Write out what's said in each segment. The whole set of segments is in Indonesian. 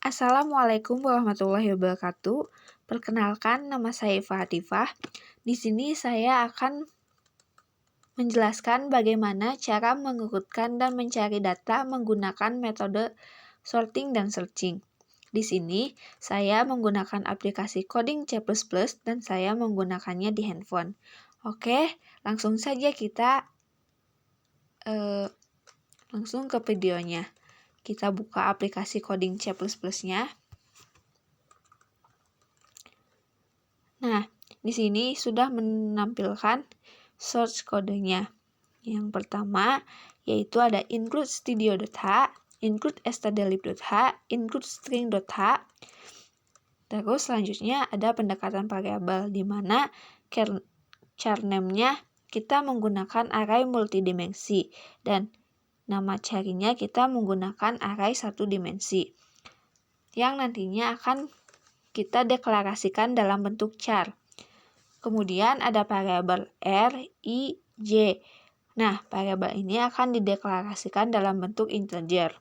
Assalamualaikum warahmatullahi wabarakatuh. Perkenalkan, nama saya Iva Hatifah. Di sini saya akan menjelaskan bagaimana cara mengurutkan dan mencari data menggunakan metode sorting dan searching. Di sini saya menggunakan aplikasi Coding C++ dan saya menggunakannya di handphone. Oke, langsung saja kita langsung ke videonya. Kita buka aplikasi Coding C++-nya. Nah, di sini sudah menampilkan source kodenya. Yang pertama, yaitu ada include studio.h, include stdlib.h, include string.h. Terus selanjutnya ada pendekatan variabel, di mana char name-nya kita menggunakan array multidimensi, dan nama carinya kita menggunakan array satu dimensi, yang nantinya akan kita deklarasikan dalam bentuk char. Kemudian ada variabel R, I, J. Nah, variabel ini akan dideklarasikan dalam bentuk integer.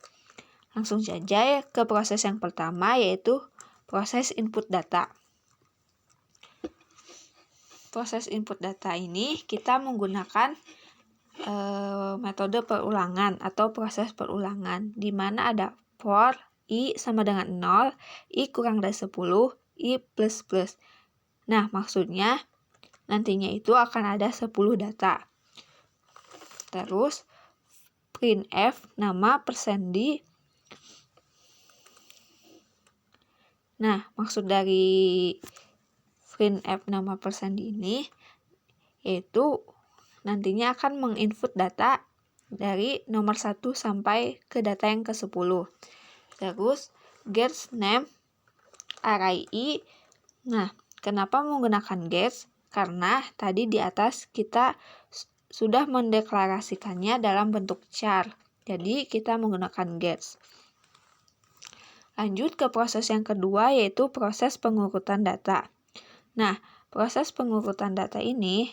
Langsung saja ya ke proses yang pertama, yaitu proses input data. Proses input data ini kita menggunakan metode perulangan atau proses perulangan, di mana ada for I sama dengan 0, I kurang dari 10, I plus plus. Nah, maksudnya nantinya itu akan ada 10 data. Terus printf nama %d. Nah, maksud dari printf nama %d ini yaitu nantinya akan menginput data dari nomor 1 sampai ke data yang ke-10. Terus gets name array I. Nah, kenapa menggunakan gets? Karena tadi di atas kita sudah mendeklarasikannya dalam bentuk char. Jadi kita menggunakan gets. Lanjut ke proses yang kedua, yaitu proses pengurutan data. Nah, proses pengurutan data ini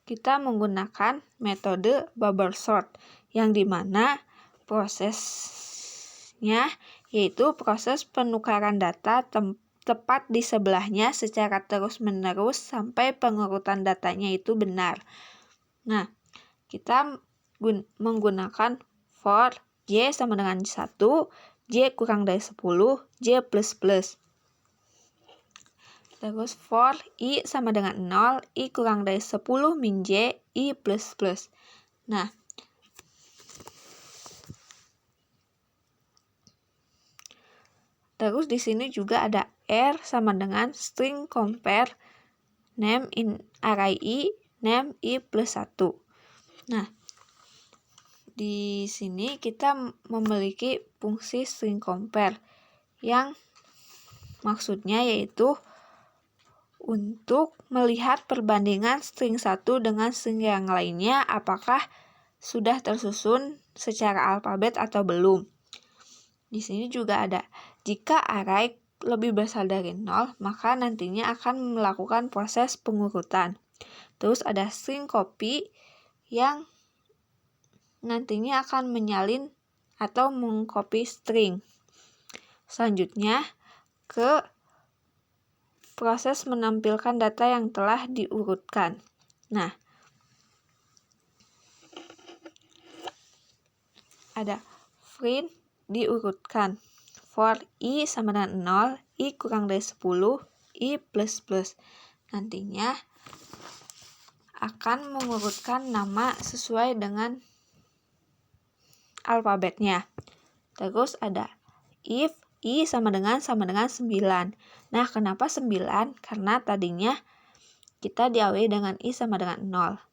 kita menggunakan metode bubble sort, yang dimana prosesnya yaitu proses penukaran data tepat di sebelahnya secara terus-menerus sampai pengurutan datanya itu benar. Nah, kita menggunakan for J sama dengan 1, J kurang dari 10, J plus plus. Terus for I sama dengan 0, I kurang dari 10 min J, I plus plus. Nah, terus di sini juga ada R sama dengan string compare name in array I, name I plus 1. Nah, di sini kita memiliki fungsi string compare yang maksudnya yaitu untuk melihat perbandingan string 1 dengan string yang lainnya apakah sudah tersusun secara alfabet atau belum. Di sini juga ada jika array lebih besar dari 0, maka nantinya akan melakukan proses pengurutan. Terus ada string copy yang nantinya akan menyalin atau mengcopy string. Selanjutnya ke proses menampilkan data yang telah diurutkan. Nah, ada print diurutkan. For I sama dengan 0, I kurang dari 10, I plus plus. Nantinya akan mengurutkan nama sesuai dengan alfabetnya. Terus ada if I sama dengan 9. Nah, kenapa 9? Karena tadinya kita diawali dengan I sama dengan 0.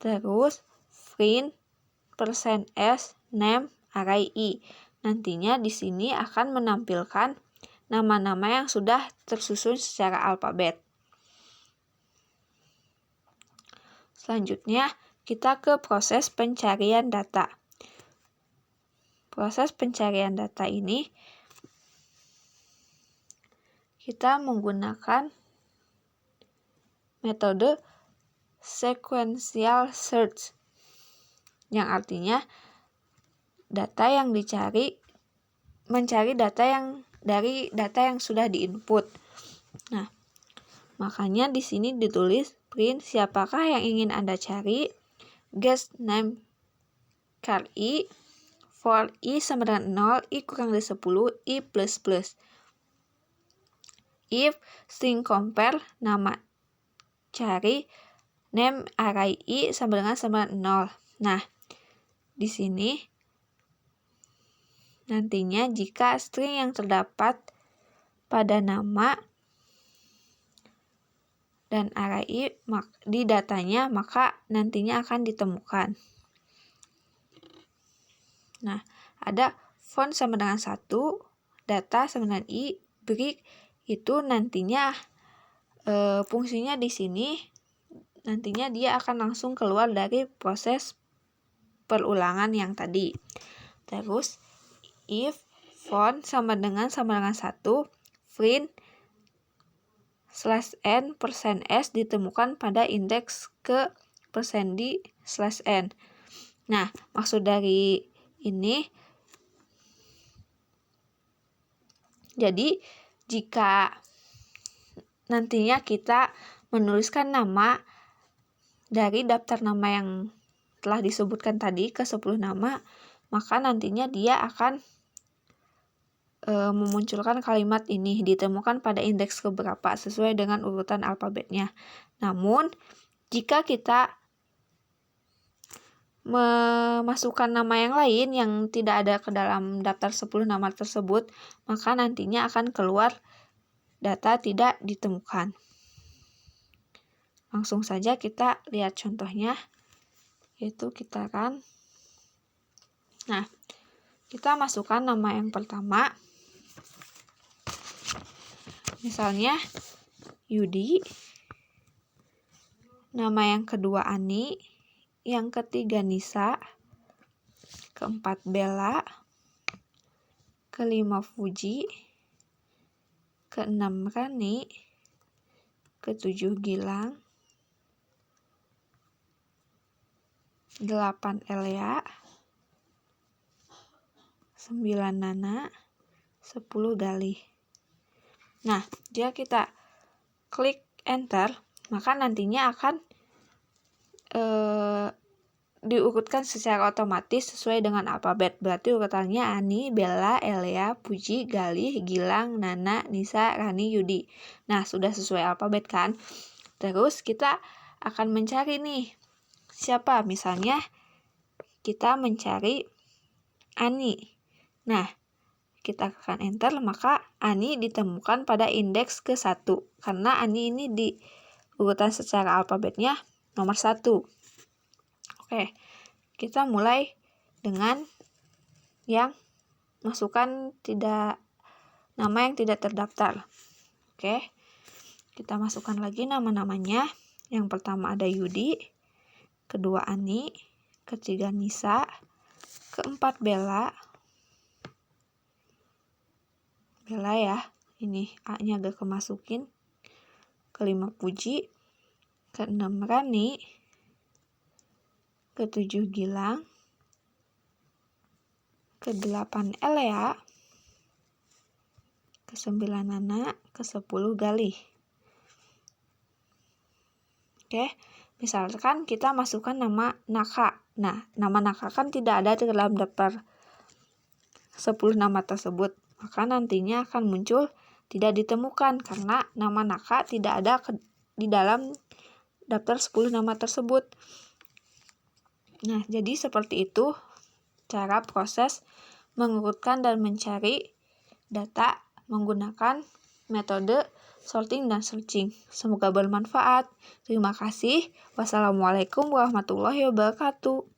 Terus print %s name array I. Nantinya di sini akan menampilkan nama-nama yang sudah tersusun secara alfabet. Selanjutnya, kita ke proses pencarian data. Proses pencarian data ini kita menggunakan metode sequential search. yang artinya data yang mencari data yang dari data yang sudah diinput. Nah, makanya di sini ditulis print siapakah yang ingin Anda cari, guess name char i, for i sama dengan 0, i kurang dari 10, i plus plus. If string compare nama cari name array i sama dengan 0. Nah, di sini nantinya jika string yang terdapat pada nama dan array i di datanya, maka nantinya akan ditemukan. Nah, ada font sama dengan 1, data sama dengan i, break itu nantinya fungsinya di sini nantinya dia akan langsung keluar dari proses perulangan yang tadi. Terus if font sama dengan 1, print /n %s ditemukan pada indeks ke %d/n. Nah, maksud dari ini, jadi jika nantinya kita menuliskan nama dari daftar nama yang telah disebutkan tadi ke 10 nama, maka nantinya dia akan memunculkan kalimat ini ditemukan pada indeks keberapa sesuai dengan urutan alfabetnya. Namun, jika kita memasukkan nama yang lain yang tidak ada ke dalam daftar 10 nama tersebut, maka nantinya akan keluar data tidak ditemukan. Langsung saja kita lihat contohnya, yaitu kita akan kita masukkan nama yang pertama, misalnya Yudi, nama yang kedua Ani, yang ketiga Nisa, keempat Bella, kelima Fuji, keenam Rani, ketujuh Gilang, 8 Elia, 9 Nana, 10 Galih. Nah, jika kita klik enter, maka nantinya akan diurutkan secara otomatis sesuai dengan alfabet. Berarti urutannya Ani, Bella, Elia, Puji, Galih, Gilang, Nana, Nisa, Rani, Yudi. Nah, sudah sesuai alfabet kan? Terus kita akan mencari nih siapa? Misalnya kita mencari Ani. Nah, kita akan enter, maka Ani ditemukan pada indeks ke-1 karena Ani ini di urutan secara alfabetnya nomor 1. Oke, kita mulai dengan yang masukkan nama yang tidak terdaftar. Oke, kita masukkan lagi nama-namanya. Yang pertama ada Yudi, kedua Ani, ketiga Nisa, keempat Bella ya, ini A-nya agak kemasukin, kelima Puji, keenam Rani, ketujuh Gilang, ke-8 Elia, ke-9 Nana, ke-10 Galih. Oke, misalkan kita masukkan nama Naka. Nah, nama Naka kan tidak ada di dalam daftar 10 nama tersebut. Maka nantinya akan muncul tidak ditemukan karena nama Naka tidak ada di dalam daftar 10 nama tersebut. Nah, jadi seperti itu cara proses mengurutkan dan mencari data menggunakan metode sorting dan searching. Semoga bermanfaat. Terima kasih. Wassalamualaikum warahmatullahi wabarakatuh.